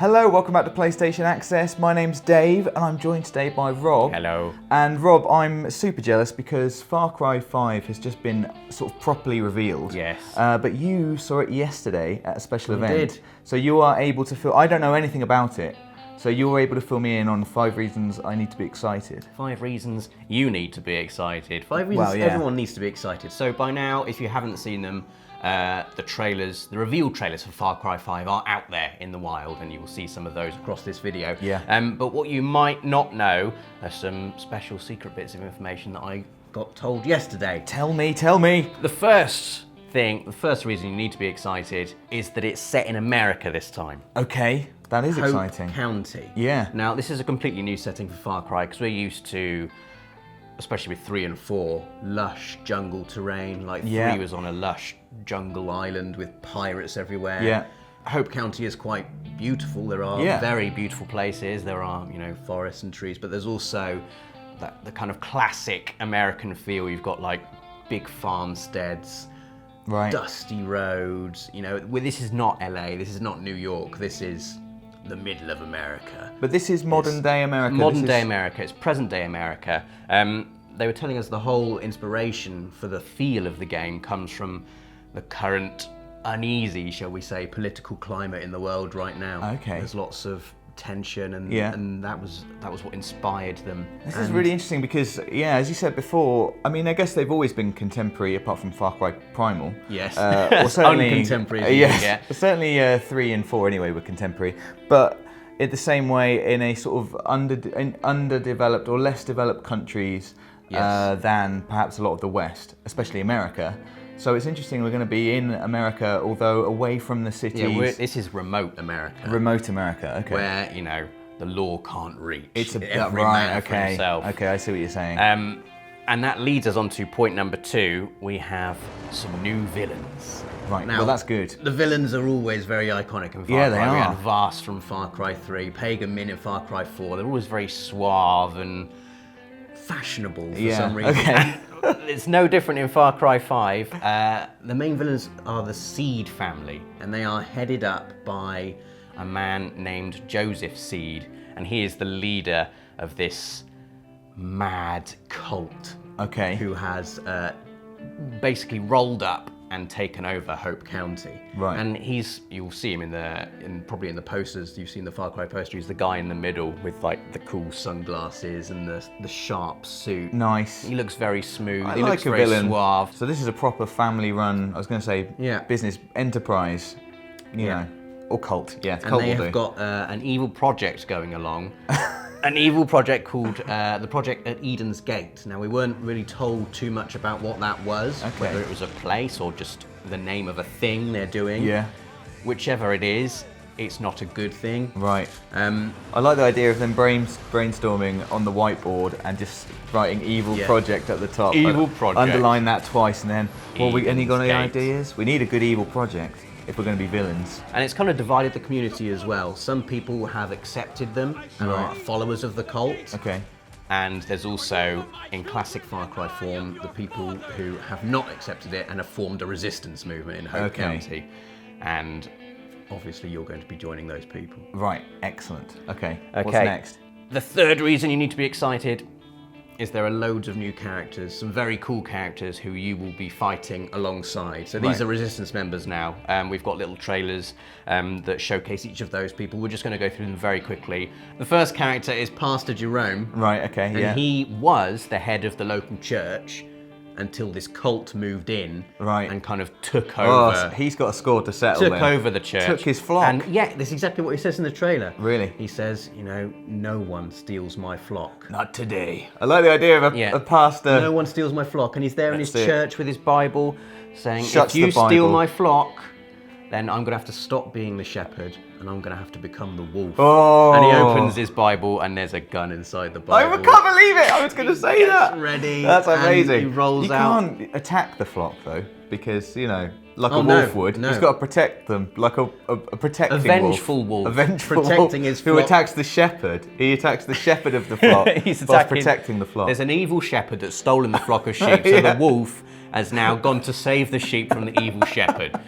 Hello, welcome back to PlayStation Access. My name's Dave and I'm joined today by Rob. Hello. And Rob, I'm super jealous because Far Cry 5 has just been sort of properly revealed. Yes. But you saw it yesterday at a special event. I did. So you are able to fill, I don't know anything about it, so you were able to fill me in on 5 reasons I need to be excited. 5 reasons you need to be excited. 5 reasons everyone needs to be excited. So by now, if you haven't seen them, the revealed trailers for Far Cry 5 are out there in the wild, and you will see some of those across this video. Yeah. But what you might not know are some special secret bits of information that I got told yesterday. Tell me. The first reason you need to be excited is that it's set in America this time. Okay, that is exciting. Hope County. Yeah. Now, this is a completely new setting for Far Cry because we're used to, especially with 3 and 4, lush jungle terrain. Like 3 was on a lush jungle island with pirates everywhere. Yeah. Hope County is quite beautiful. There are very beautiful places. There are, forests and trees, but there's also the kind of classic American feel. You've got like big farmsteads, dusty roads. This is not LA. This is not New York. This is the middle of America. But this is modern day America. Modern day America. It's present day America. They were telling us the whole inspiration for the feel of the game comes from the current uneasy, shall we say, political climate in the world right now. Okay. There's lots of tension, and that was what inspired them. This is really interesting because, as you said before, I mean, I guess they've always been contemporary apart from Far Cry Primal. Yes. Or certainly contemporary. Yes. Certainly 3 and 4 anyway were contemporary, but in the same way in a sort of underdeveloped or less developed countries than perhaps a lot of the West, especially America. So it's interesting we're going to be in America, although away from the cities. Yeah, this is remote America. Remote America, okay. Where, the law can't reach. It's every man for himself. Okay, I see what you're saying. And that leads us on to point number 2. We have some new villains. Right, now, well that's good. The villains are always very iconic in Far Cry. Yeah, they are. We had Vast from Far Cry 3, Pagan Min in Far Cry 4. They're always very suave and fashionable for some reason. Okay. It's no different in Far Cry 5. The main villains are the Seed family, and they are headed up by a man named Joseph Seed, and he is the leader of this mad cult. Okay. Who has basically rolled up and taken over Hope County. Right. And you'll see him probably in the posters. You've seen the Far Cry poster. He's the guy in the middle with like the cool sunglasses and the sharp suit. Nice. He looks very smooth. I he like looks a very villain. suave. So this is a proper family-run, I was going to say, business enterprise, you know, or cult. Yeah, and they have got an evil project going along. An evil project called the Project at Eden's Gate. Now, we weren't really told too much about what that was, whether it was a place or just the name of a thing they're doing. Yeah. Whichever it is, it's not a good thing. Right. I like the idea of them brainstorming on the whiteboard and just writing evil project at the top. Evil project. Underline that twice and then, any got any Gate. ideas? We need a good evil project if we're going to be villains. And it's kind of divided the community as well. Some people have accepted them and are followers of the cult. Okay. And there's also, in classic Far Cry form, the people who have not accepted it and have formed a resistance movement in Hope County. And obviously you're going to be joining those people. Right, excellent. Okay, what's next? The third reason you need to be excited is there are loads of new characters, some very cool characters who you will be fighting alongside. So these are Resistance members now. We've got little trailers that showcase each of those people. We're just going to go through them very quickly. The first character is Pastor Jerome. Right, okay, and he was the head of the local church until this cult moved in and kind of took over. So he's got a score to settle Took over the church. Took his flock. And that's exactly what he says in the trailer. Really? He says, no one steals my flock. Not today. I like the idea of a pastor. No one steals my flock. And he's there in his church with his Bible saying, Shuts if you the Bible. steal my flock, then I'm going to have to stop being the shepherd and I'm going to have to become the wolf. Oh. And he opens his Bible and there's a gun inside the Bible. I can't believe it! I was going to say that! Ready. That's amazing. And he rolls out. You can't attack the flock though, because, like a wolf would. No. He's got to protect them, like a protecting wolf. A vengeful wolf. A vengeful Protecting wolf his who flock. attacks the shepherd. He attacks the shepherd of the flock whilst protecting the flock. There's an evil shepherd that's stolen the flock of sheep, so the wolf has now gone to save the sheep from the evil shepherd.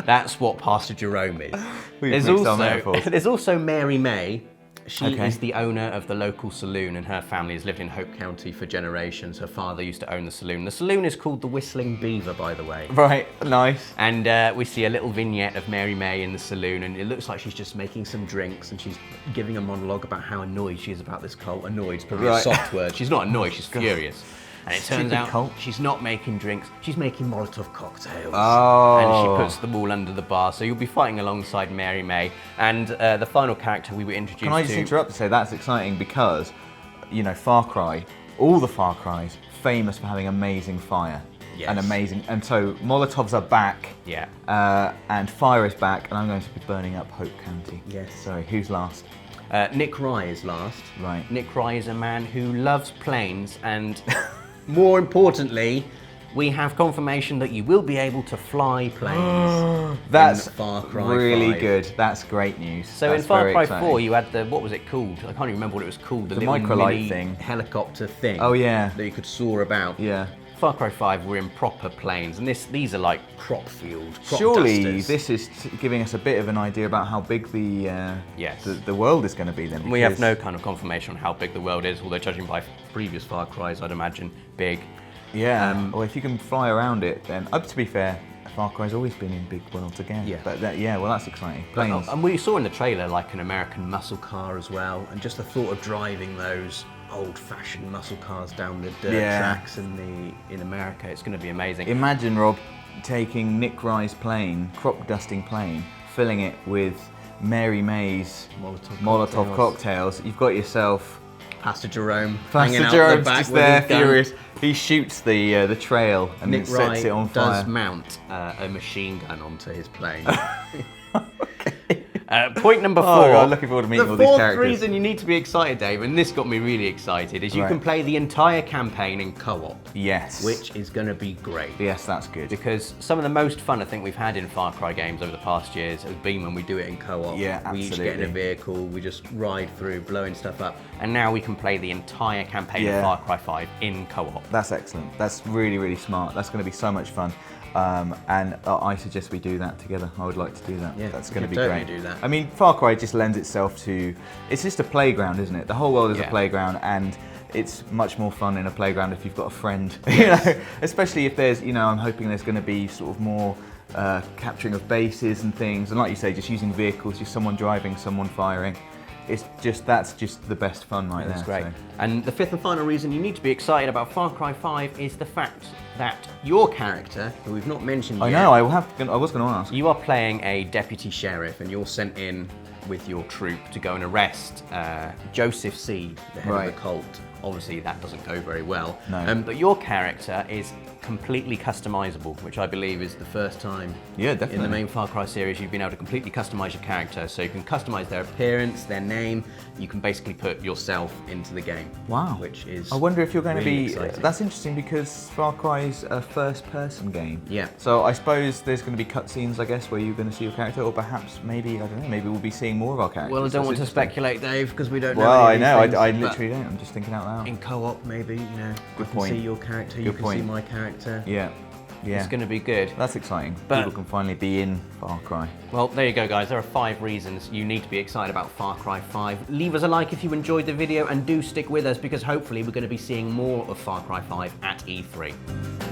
That's what Pastor Jerome is. There's also Mary May. She is the owner of the local saloon, and her family has lived in Hope County for generations. Her father used to own the saloon. The saloon is called the Whistling Beaver, by the way. Right, nice. And we see a little vignette of Mary May in the saloon, and it looks like she's just making some drinks, and she's giving a monologue about how annoyed she is about this cult. Annoyed's probably a soft word. She's not annoyed, she's furious. And it turns out she's not making drinks, she's making Molotov cocktails. Oh. And she puts them all under the bar. So you'll be fighting alongside Mary May. And the final character we were introduced to... Can I just interrupt to say that's exciting because, you know, Far Cry, all the Far Crys, famous for having amazing fire. Yes. And so Molotovs are back. Yeah. And fire is back, and I'm going to be burning up Hope County. Yes. Sorry, who's last? Nick Rye is last. Right. Nick Rye is a man who loves planes, and more importantly, we have confirmation that you will be able to fly planes. That's in Far Cry really 5. good. That's great news. So that's in Far Cry exciting. 4, you had the, what was it called? I can't even remember what it was called. The little microlight mini thing. Helicopter thing. Oh yeah. That you could soar about. Yeah. Far Cry 5, we're in proper planes, and these are like crop Surely dusters. this is giving us a bit of an idea about how big the world is going to be then. We have no kind of confirmation on how big the world is, although judging by previous Far Crys, I'd imagine big. Yeah, or if you can fly around it, then, to be fair, Far Cry's always been in big worlds again. Yeah. But well, that's exciting. Planes. And we saw in the trailer like an American muscle car as well, and just the thought of driving those old-fashioned muscle cars down the dirt tracks in America, it's going to be amazing. Imagine, Rob, taking Nick Rye's plane, crop dusting plane, filling it with Mary May's Molotov cocktails. You've got yourself Pastor Jerome Pastor Jerome's just there, furious. He shoots the trail and Nick sets it on fire. does mount a machine gun onto his plane. Point number 4. Oh, God, looking forward to meeting all these characters. The fourth reason you need to be excited, Dave, and this got me really excited, is you can play the entire campaign in co-op. Yes. Which is going to be great. Yes, that's good. Because some of the most fun I think we've had in Far Cry games over the past years has been when we do it in co-op. Yeah, absolutely. We each get in a vehicle, we just ride through, blowing stuff up, and now we can play the entire campaign of Far Cry 5 in co-op. That's excellent. That's really, really smart. That's going to be so much fun. And I suggest we do that together. I would like to do that. Yeah, that's going to be totally great. Do that. I mean, Far Cry just lends itself to, it's just a playground, isn't it? The whole world is a playground, and it's much more fun in a playground if you've got a friend. Yes. You know, especially if there's, I'm hoping there's going to be sort of more capturing of bases and things, and like you say, just using vehicles, just someone driving, someone firing. That's just the best fun right there. That's great. So. And the fifth and final reason you need to be excited about Far Cry 5 is the fact that your character, who we've not mentioned yet... I know, I was going to ask. You are playing a deputy sheriff, and you're sent in with your troop to go and arrest Joseph Seed, the head of the cult. Obviously, that doesn't go very well. No. But your character is completely customizable, which I believe is the first time in the main Far Cry series you've been able to completely customize your character. So you can customize their appearance, their name. You can basically put yourself into the game. Wow. Which is I wonder if you're going really to be... exciting. That's interesting because Far Cry is a first-person game. Yeah. So I suppose there's going to be cutscenes, I guess, where you're going to see your character, or perhaps maybe, I don't know, maybe we'll be seeing more of our characters. Well, I don't want to speculate, Dave, because we don't know. Well, I any know, of these I things, literally don't. I'm just thinking out loud. In co-op, maybe, Good I point. can see your character, you can see my character. Yeah. Yeah. It's going to be good. That's exciting. But, people can finally be in Far Cry. Well, there you go, guys. There are 5 reasons you need to be excited about Far Cry 5. Leave us a like if you enjoyed the video, and do stick with us because hopefully we're going to be seeing more of Far Cry 5 at E3.